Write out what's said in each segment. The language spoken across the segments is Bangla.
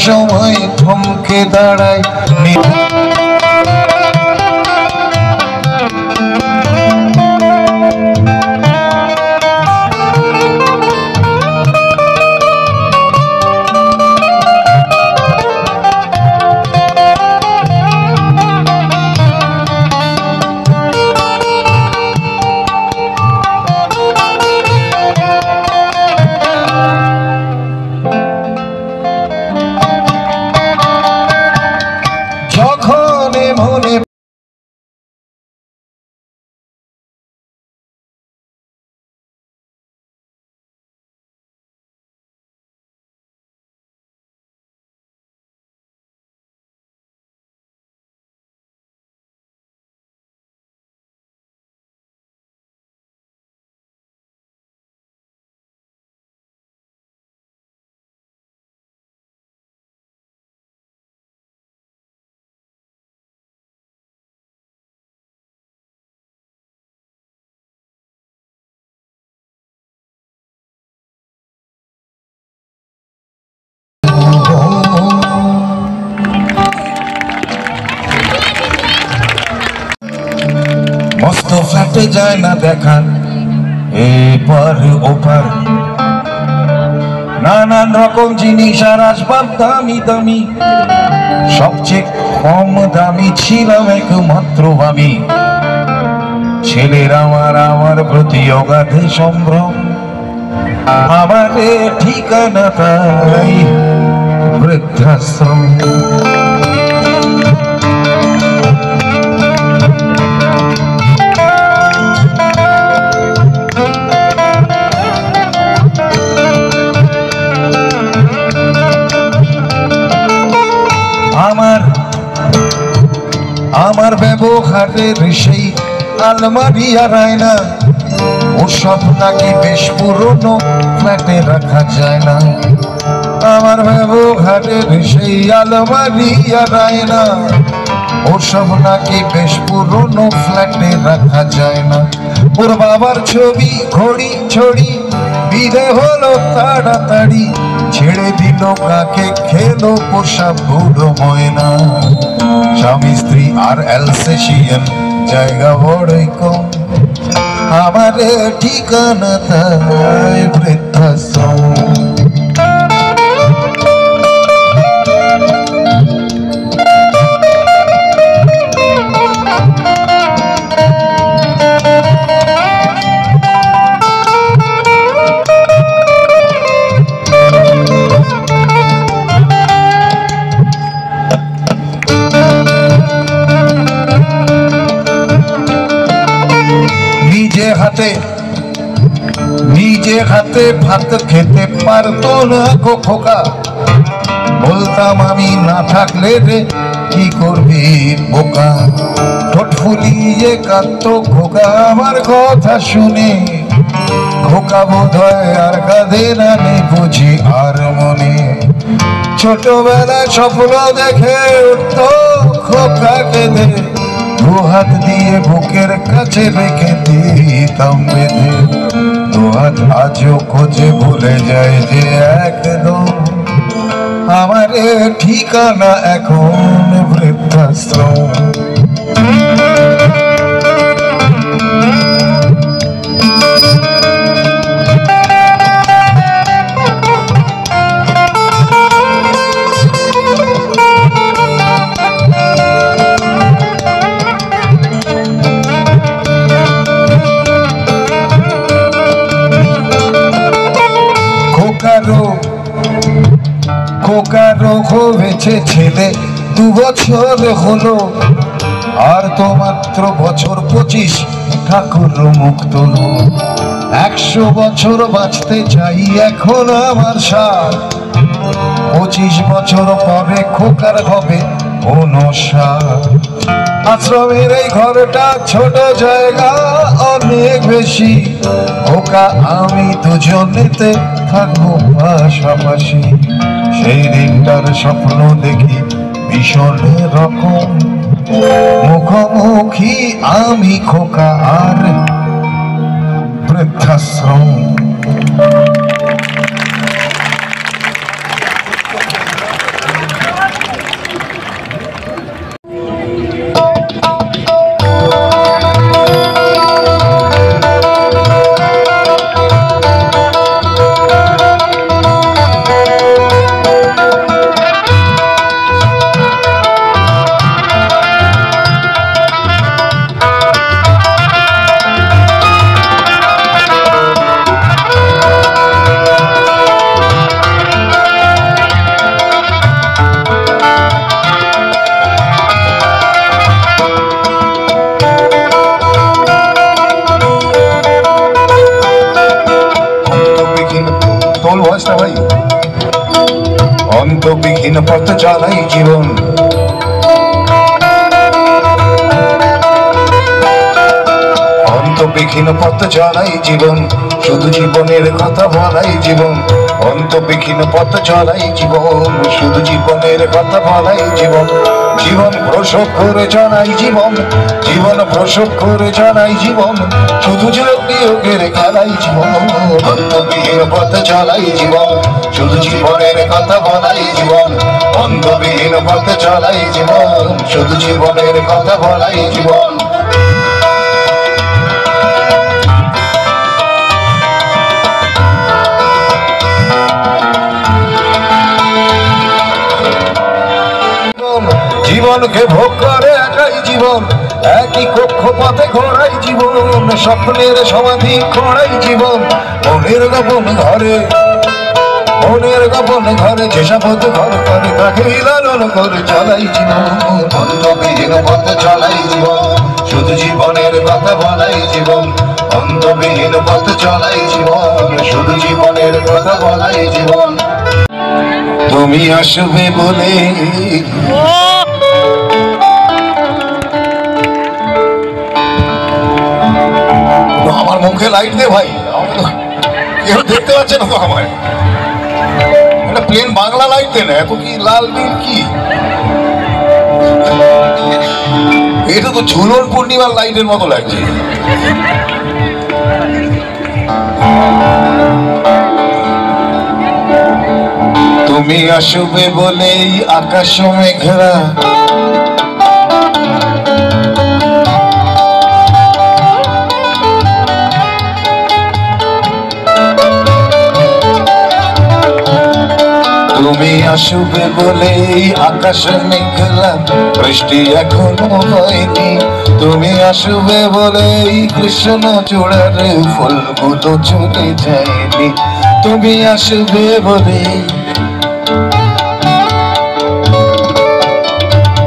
সময় থমকে দাঁড়ায়। মস্ত ফ্ল্যাটে যায় না দেখা এপার ওপার, নানান রকম জিনিস আর আসবাব দামি দামি, সবচেয়ে কম দামি ছিলাম একমাত্র আমি। ছেলের আমার প্রতি অগাধে সম্ভ্রম, আমার ঠিকানা তাই বৃদ্ধাশ্রম। আমার ব্যবহারের সেই আলমারি আর আয়না, ওসব নাকি বেশ পুরনো, ফ্ল্যাটে রাখা যায় না। আমার ব্যবহারের সেই আলমারি আর আয়না, ওসব নাকি বেশ পুরনো, ফ্ল্যাটে রাখা যায় না। ওর বাবার ছবি ঘড়ি ছড়ি বিদে হলো তাড়াতাড়ি, ছেড়ে দিল কাকে খেলো পোষা বুড়ো ময়না। স্বামী স্ত্রী আর অ্যালসেশিয়ান জায়গা বড়ই কম, আমার ঠিকানা তাই বৃদ্ধাশ্রম। নিজে হাতে ভাত খেতে পারতো না গো খোকা, বলতাম আমি না থাকলে রে কি করবি বোকা। ঠোঁট ফুলিয়ে কাঁদতো খোকা আমার কথা শুনে, খোকা বোধ হয় আর কাঁদে না নেই বুঝি আর মনে। ছোটবেলায় স্বপ্ন দেখে উঠতো খোকা কেঁদে, দু হাত দিয়ে বুকের কাছে রেখে দিতাম বেঁধে। দু হাত আজও খোঁজে ভুলে যায় যে একদম, আমার ঠিকানা এখন বৃদ্ধাশ্রম। খোকারও হয়েছে ছেলে 2 বছর হলো, আর তো মাত্র বছর 25 ঠাকুর মুখ তোলো। 100 বছর বাঁচতে চাই এখন আমার সাথ, 25 বছর পরে খোকার হবে 59। আশ্রমের এই ঘরটা ছোট, জায়গা অনেক বেশি, খোকা আমি দুজনেতে থাকবো পাশাপাশি। সেই দিনটার স্বপ্ন দেখি ভীষণ রকম, মুখোমুখি আমি খোকা আর বৃদ্ধাশ্রম। চলাই জীবন। অন্তবিহীন পথ চলাই জীবন, শুধু জীবনের কথা বলাই জীবন। অন্তবিহীন পথ চলাই জীবন, শুধু জীবনের কথা বলাই জীবন। জীবন প্রসব করে জানাই জীবন, জীবন প্রসব করে জানাই জীবন, শুধু যোগ বিয়োগের খেলাই জীবন। অন্তবিহীন পথ চলাই জীবন, শুধু জীবনের কথা বলাই জীবন। অন্তবিহীন পথ চলাই জীবন, শুধু জীবনের কথা বলাই জীবন। জীবনকে ভোগ করে একাই জীবন, একই কক্ষপথে ঘোরাই জীবন। স্বপ্নের সমাধি খোঁড়াই জীবন, মনের গোপন ঘরে, মনের গোপন ঘরে যেসব ঘর করে তাকে লালন করে চলাই জীবন। অন্তবিহীন পথে চলাই জীবন, শুধু জীবনের কথা বলাই জীবন। অন্তবিহীন পথে চলাই জীবন, শুধু জীবনের কথা বলাই জীবন। তুমি আসবে বলে আমার মুখে লাইট দে ভাই, কেউ দেখতে পাচ্ছে না তো আমায়। একটা প্লেন বাংলা লাইট দে না, এত কি লাল নীল কি? এটা তো ঝুলন পূর্ণিমার লাইটের মতো লাগছে। তুমি আসবে বলেই আকাশ মেঘরা, তুমি আসবে বলেই আকাশ মেঘলা, বৃষ্টি এখনো হয়নি। তুমি আসবে বলেই কৃষ্ণ চূড়ার ফুলগুলো চলে যায়নি। তুমি আসবে বলেই,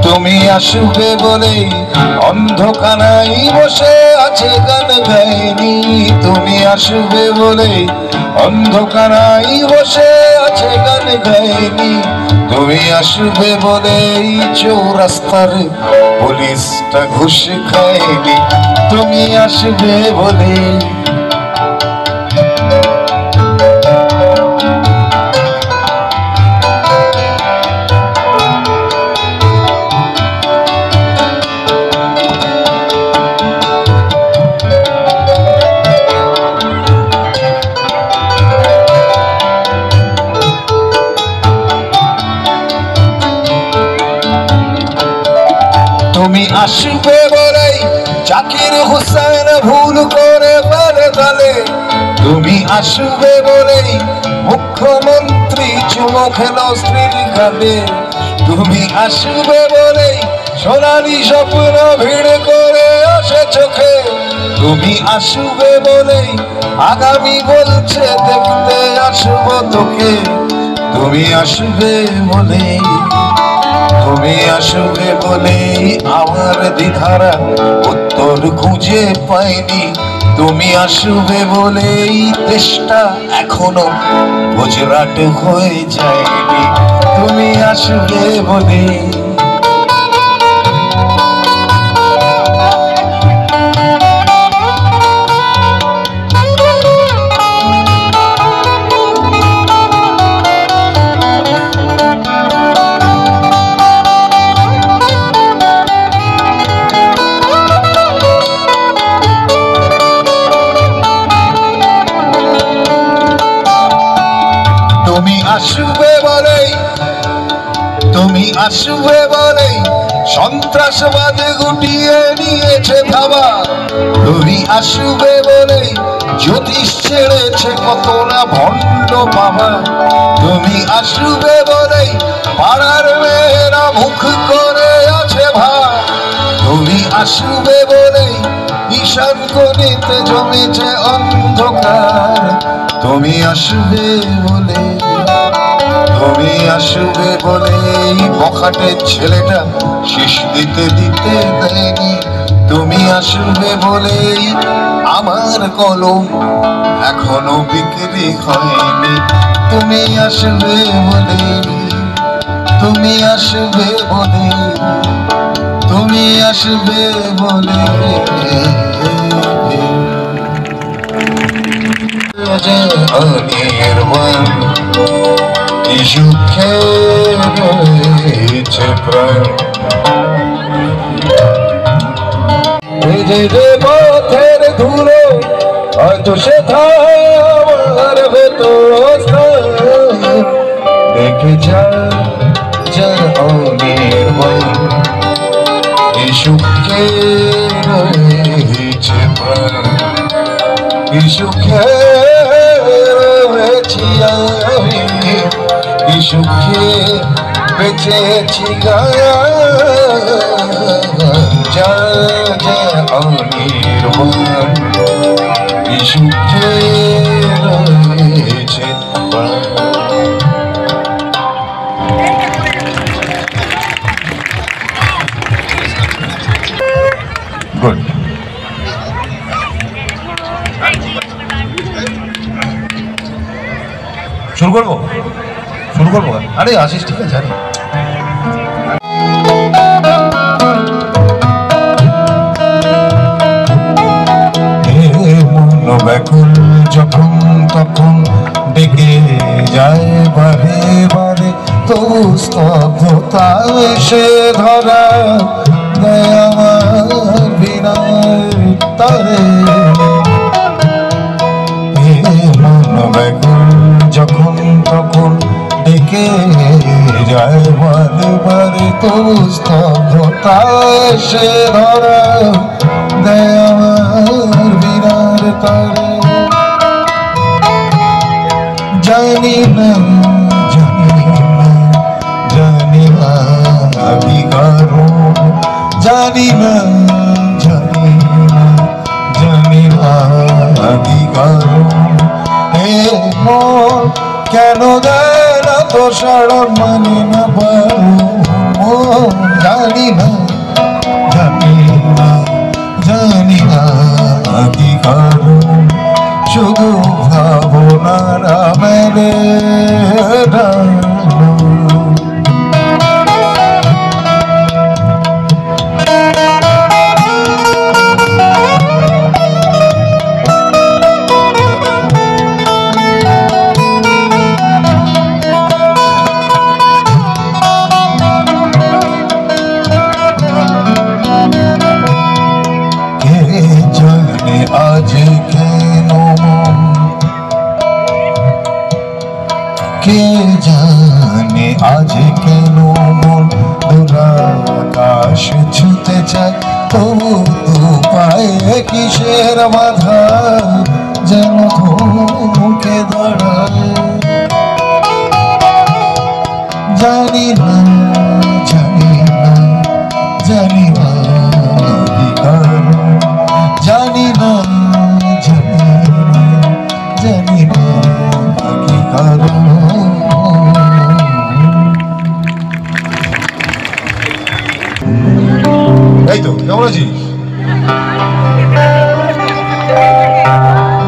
তুমি আসবে বলেই অন্ধকারাই বসে আছে গান গায়নি। তুমি আসবে বলেই অন্ধকারাই বসে আছে গান গায়নি। তুমি আসবে বলেই চৌরাস্তার পুলিশটা ঘুষ খায়নি। তুমি আসবে বলেই, তুমি আসবে বলেই জাকির হোসেন ভুল করে বলে তালে। তুমি আসবে বলেই মুখ্যমন্ত্রী চুমো খেলো স্ত্রীর কাঁধে। তুমি আসবে বলেই সোনালি স্বপ্ন ভিড় করে আসে চোখে। তুমি আসবে বলেই আগামী বলছে দেখতে আসবো তোকে। তুমি আসবে বলেই, তুমি আসবে বলেই আমার দ্বিধারা উত্তর খুঁজে পাইনি। তুমি আসবে বলেই দেশটা এখনো গুজরাট হয়ে যায়নি। তুমি আসবে বলেই, তুমি আসবে বলেই, তুমি আসবে বলেই সন্ত্রাসবাদ গুটিয়ে নিয়েছে থাবা। তুমি আসবে বলেই জ্যোতিষ ছেড়েছে কত না ভণ্ড বাবা। তুমি আসবে বলেই পাড়ার মেয়েরা মুখ করে আছে ভাব। তুমি আসবে বলেই ঈশান কোণেতে জমেছে অন্ধকার। তুমি আসবে বলে, তুমি আসবে বলেই বখাটের ছেলেটা শীষ দিতে দিতে দেয়নি। তুমি আসবে বলেই আমার কলম এখনো বিক্রি হয়নি। তুমি আসবে বলেই, তুমি আসবে বলে, তুমি আসবে বলে যে অনির্বাণ কি সুখে রয়েছে প্রাণ। এই যে পথের ধুলো হয়তো সেথায় আমার ভেতর দেখে যার অনির্বাণ কি সুখে রয়েছে প্রাণ, কি সুখে রয়েছি আমি, কি সুখে বেঁচেছি যে অনির্বাণ কি সুখে রয়েছে প্রাণ। গুড। শুরু করবো? শুরু করবো? আরে আসিস, ঠিক আছে। আরে মন ব্যাকুল যখন তখন ডেকে যায় বারে বারে, তবু স্তব্ধতা এসে ধরা দেয় আমার বিনার তারে। মন ব্যাকুল যখন তখন ডেকে যায় বারে বারে, তবু স্তব্ধতা এসে ধরা দেয় আমার বিনার তারে। জানি না জানি না জানি না কি কারণ, জানি না জানি না জানি না কি কারণ, এ মন কেন দেয় না তো সাড়ন, মানে না পারো। জানি না জানি না জানি না কি কারণ, শুধু ভাবনারা মেলে আজ কেন মন, কে জানে আজ কেন মন দুরাকাশ ছুঁতে চায়, তবু তো পায়ে কিসের বাধা যেন থমকে দাঁড়ায়। জানি না জানি না জানি না কি কারণ, জানি না জানি না জানি না কি কারণ। এই তো কেমন আছিস?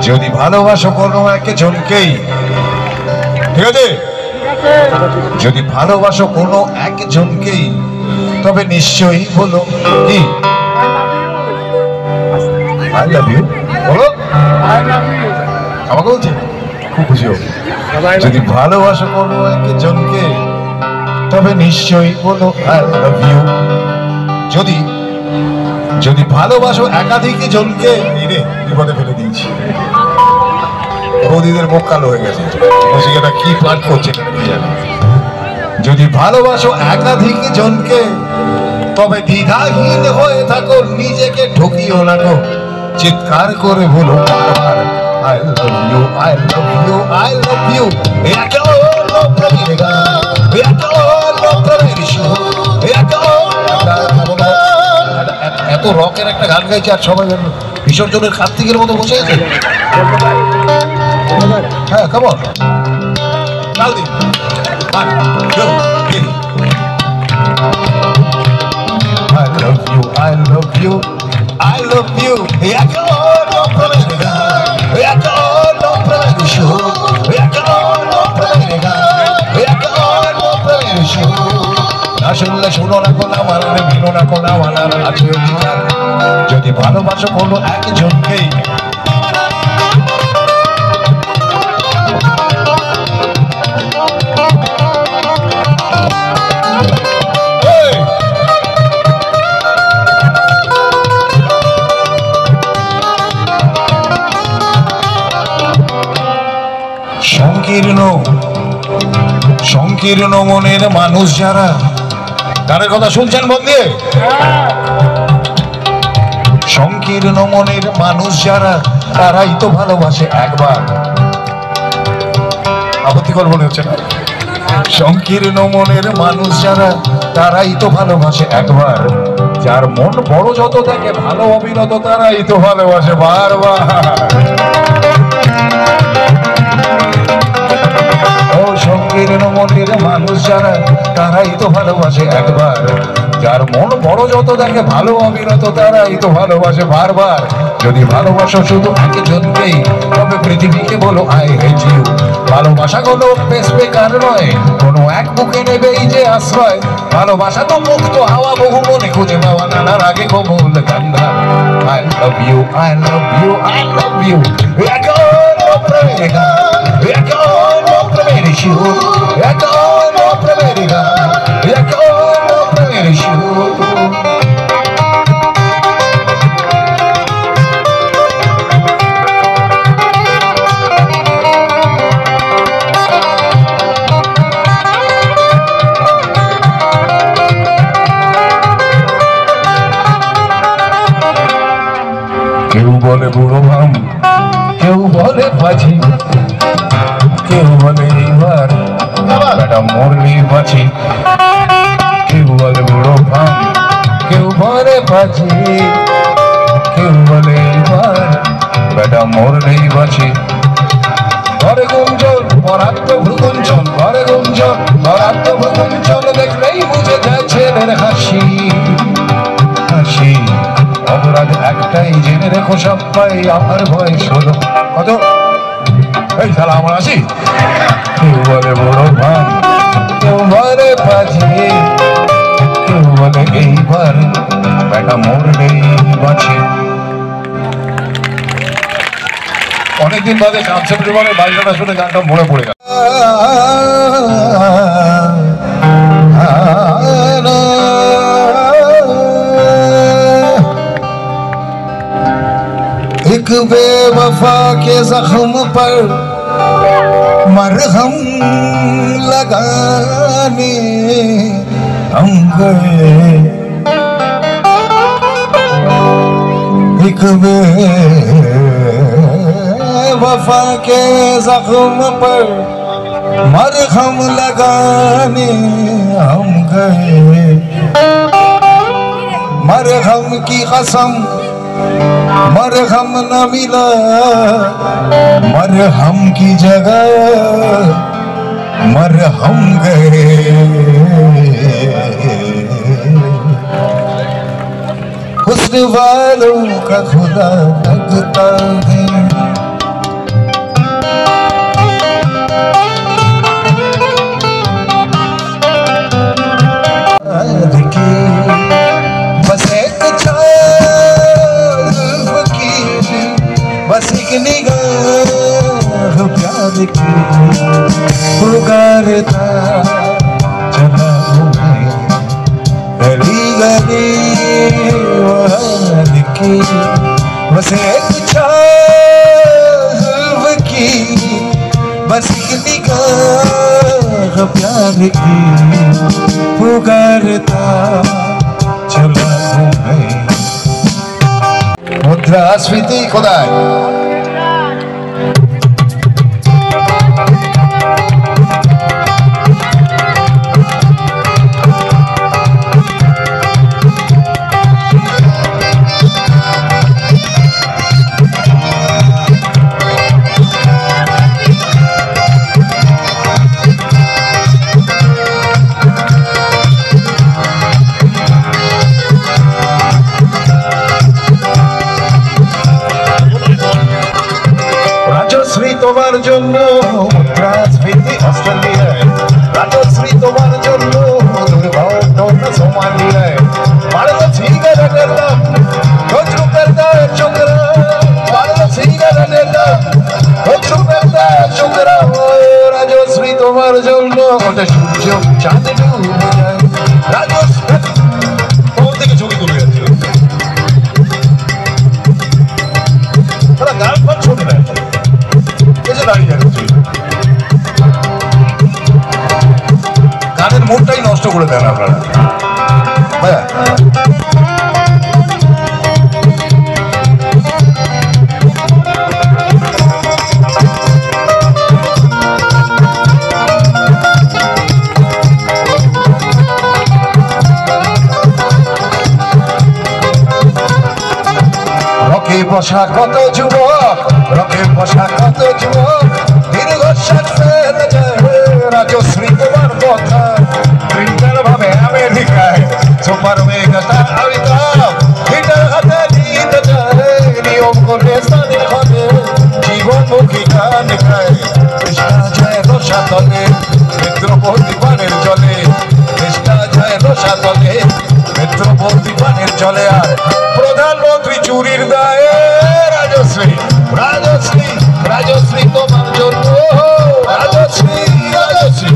যদি ভালোবাসো কোনো একজনকেই, ঠিক আছে, যদি ভালোবাসো কোনো একজনকেই, তবে নিশ্চয়ই বলো কি আই লাভ ইউ। বলো, আমাকে বলছে, খুব খুশি হব। যদি ভালোবাসো কোনো একজনকে, তবে নিশ্চয়ই বলো আই লাভ ইউ। যদি যদি ভালোবাসো একাধিক জনকে, বিপদে ফেলে দিয়েছি। বৌদিদের মুখ কালো হয়ে গেছে, এটা কি পাঠ করছে যদি ভালোবাসো একাধিক জনকে, তবে দ্বিধাহীন হয়ে থাকো, নিজেকে ঠকিও না গো, চিৎকার করে বলো বারবার I love you I love you I love you. এত রকের একটা গান গাইছে আর সবাই বিসর্জনের কার্তিকের মতো বসে আছে। হ্যাঁ কেমন কাল দিন I love you, I love you, I love you. I করে মেলো না কোনা মানার আছে অধিকার। যদি ভালোবাসো কোনো একজনকেই সংকীর্ণ সংকীর্ণ মনের মানুষ যারা, গানের কথা শুনছেন মন দিয়ে? সংকীর্ণ মনের মানুষ যারা, তারাই তো ভালোবাসে একবার। আপত্তিকর মনে হচ্ছে না? সংকীর্ণ মনের মানুষ যারা, তারাই তো ভালোবাসে একবার। যার মন বড় যত দেখে ভালো অবিরত, তারাই তো ভালোবাসে বারবার। সংকীর্ণ মনের মানুষ যারা, তারাই তো ভালোবাসে একবার। যার মন বড় যত দেখে ভালো অবিরত, তারাই তো ভালোবাসে বারবার। যদি ভালোবাসো শুধু একজনকেই, তবে পৃথিবীকে বলো আই হেট ইউ। ভালোবাসা কোনো বেশ বেকার নয়, কোনো এক বুকে নেবেই যে আশ্রয়। ভালোবাসা তো মুক্ত হাওয়া, বহু মনে খুঁজে পাওয়া নানার আগে কোমল কান্না। I love you, I love you, I love you. কেউ বলে বুড়ো ভাম, কেউ বলে বাজি, কেউ বলে এইবার বেটা মরলি বাঁচি। কেউ বলে বুড়ো ভাম, কেউ বলে বাজি, কেউ বলে এইবার বেটা মরলেই বাঁচি। ঘরে গুঞ্জন পরাত্ম ভ্রুগুঞ্জন, ঘরে গুঞ্জন পরাত্ম ভ্রুগুঞ্জন, দেখলেই বুঝে যায় ছেলের হাসি হাসি। অপরাধ একটাই জেনে রেখো সবাই, আমার বয়স হলো কত? এই শালা আমার আসি। কেউ বলে বড় ভাম, কেউ বলে বাজি, কেউ বলে এইবার বেটা মরলেই বাঁচি। অনেকদিন বাদে কনসেপ্ট বলে বাজনাটা শুনে গানটা মনে পড়ে গেল। एक बेवफा के जख्म पर मरहम लगाने हम गए। एक बेवफा के जख्म पर मरहम लगाने हम गए। मरहम की कसम मरहम न मिला, मरहम की जगह मरहम गए। हुस्न वालों का खुदा लगता है, बस एक निगाह प्यार की पुकारता चला हूँ गली गली वहाँ की। बस एक चाह की, बस एक निगाह प्यार की पुकारता चला हूँ। मुद्रास्फीति खोदाई তোমার জন্য মুদ্রাস্ফীতি অস্ট্রেলিয়ায়, রাজশ্রী তোমার জন্য দুর্ভাগ্য সোমালিয়ায়। মনটাই নষ্ট করে দেন আপনারা। ভাইয়া রকে বসা কত যুবক, রকে বসা কত যুবক, দীর্ঘশ্বাস ফেলে যায় রাজশ্রী তোমার কথা। প্রিন্টার ভাবে আমেরিকায় সুপার মেগাটা আবিতাব, হিটার হাতে দিতে যায় নিয়ম করে স্থানীয় ঘরে জীবনমুখী গান গায়। কৃষ্ণা যায় রসা তলে নেত্রপতি পানের জলে, কৃষ্ণা যায় রসা তলে নেত্রপতি পানের জলে। আর প্রধানমন্ত্রী চুরির দায়ে রাজশ্রী, রাজশ্রী, রাজশ্রী তোমার জন্য, রাজশ্রী, রাজশ্রী,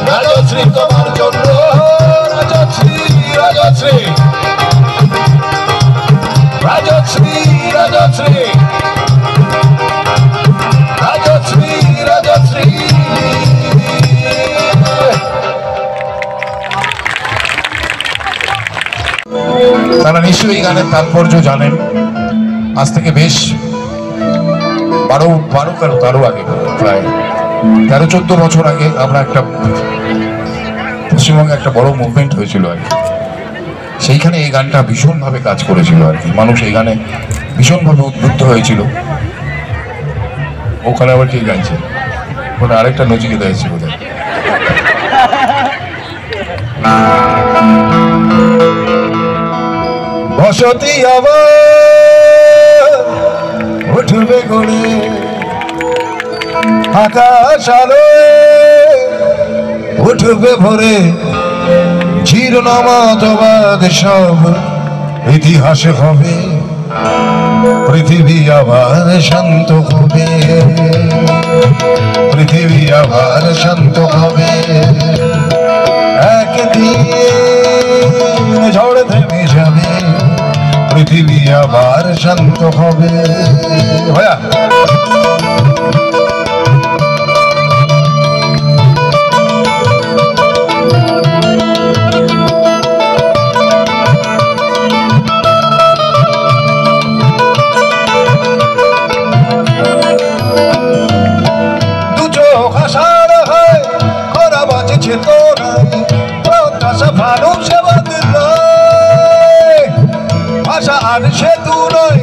রাজশ্রী তোমার জন্য, রাজশ্রী, রাজশ্রী, রাজশ্রী, রাজশ্রী, রাজশ্রী, রাজশ্রী। তারা নিশ্চয়ই এই গানের তাৎপর্য জানেন। আজ থেকে বেশ তারও আগে, প্রায় 13-14 বছর আগে আমরা একটা পশ্চিমবঙ্গে একটা বড় মুভমেন্ট হয়েছিল আর কি। সেইখানে এই গানটা ভীষণভাবে কাজ করেছিল আর কি। মানুষ এই গানে ভীষণভাবে উদ্বুদ্ধ হয়েছিল। ওখানে আবার ঠিক গাইছে, ওখানে আরেকটা নচিকেতা এসেছে বোধহয়। বসতি আবার উঠবে গড়ে আকাশ আলো উঠবে ভরে, জীর্ণ মতবাদ সব ইতিহাসে হবে, পৃথিবী আবার শান্ত হবে, পৃথিবী আবার শান্ত হবে। একদিন ঝড় থেমে যাবে, পৃথিবী আবার শান্ত হবে। ভাইয়া দু চোখ আসার হয় খরা বাঁচেছে তোরা, প্রত্যাশা ভালো সেবা ভাষা আর সেতু নয়,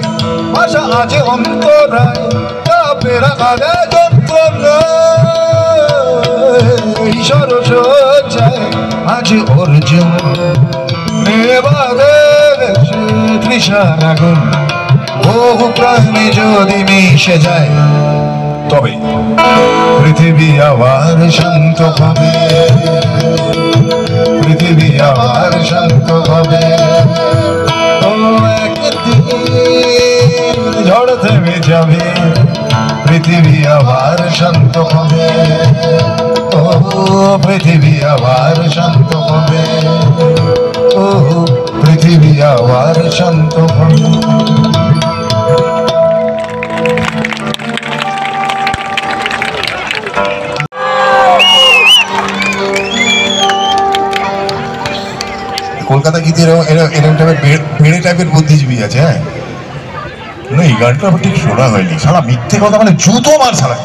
ভাষা আছে অন্তরায়, তাপেরা আগে যন্ত্রণায়। সরসজ্জায় আছে অর্জুন, তৃষার আগুন, বহু প্রাণী যদি মিশে যায়, তবে পৃথিবী আবার শান্ত হবে, পৃথিবী আবার শান্ত হবে। ঝড় থেমে যাবে, পৃথিবী আবার শান্ত হবে, ও পৃথিবী আবার শান্ত হবে, ও পৃথিবী আবার শান্ত হবে। কলকাতা গীতে এরকম টাইপের বেড়ে টাইপের বুদ্ধিজীবী আছে। হ্যাঁ না, এই গানটা আমার ঠিক শোনা হয়নি। সারা মিথ্যে কথা, মানে জুতো মার সারা।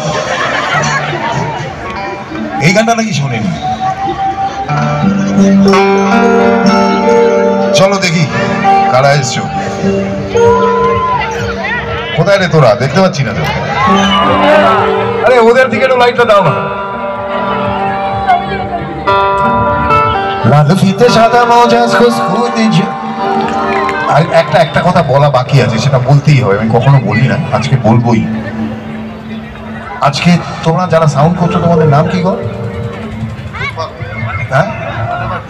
এই গানটা নাকি শোনেনি। চলো দেখি কারা এসছো। কোথায় রে তোরা? দেখতে পাচ্ছি না তো। আরে ওদের দিকে একটু লাইটটা দাও না। লাল ফিতে সাদা মজাজ খুশখুদি। আর একটা কথা বলা বাকি আছে, সেটা বলতেই হবে। আমি কখনো বলি না, আজকে বলবোই। আজকে তোমরা যারা সাউন্ড করছো, তোমাদের নাম কি গো? হ্যাঁ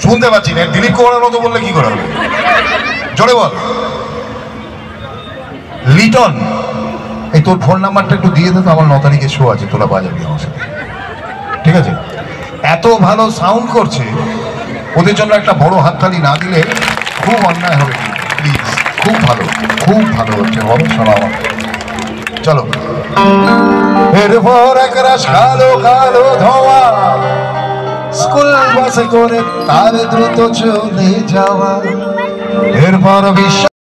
শুনতে পাচ্ছি না। দিলীপ কুমারের মতো বললে কি করে হবে? জোরে বল। লিটন, এই তোর ফোন নাম্বারটা একটু দিয়ে দে তো, আমার 9 তারিখে শো আছে, তোরা বাজাবি আমার সাথে, ঠিক আছে? এত ভালো সাউন্ড করছে, ওদের জন্য একটা বড় হাততালি না দিলে খুব অন্যায় হবে। প্লিজ, খুব ভালো হচ্ছে, বলো শোনা আমার। চলো। এরপর একরাশ কালো কালো ধোঁয়া স্কুল বাসে করে তার দ্রুত চলে যাওয়া। এরপর বিশ্ব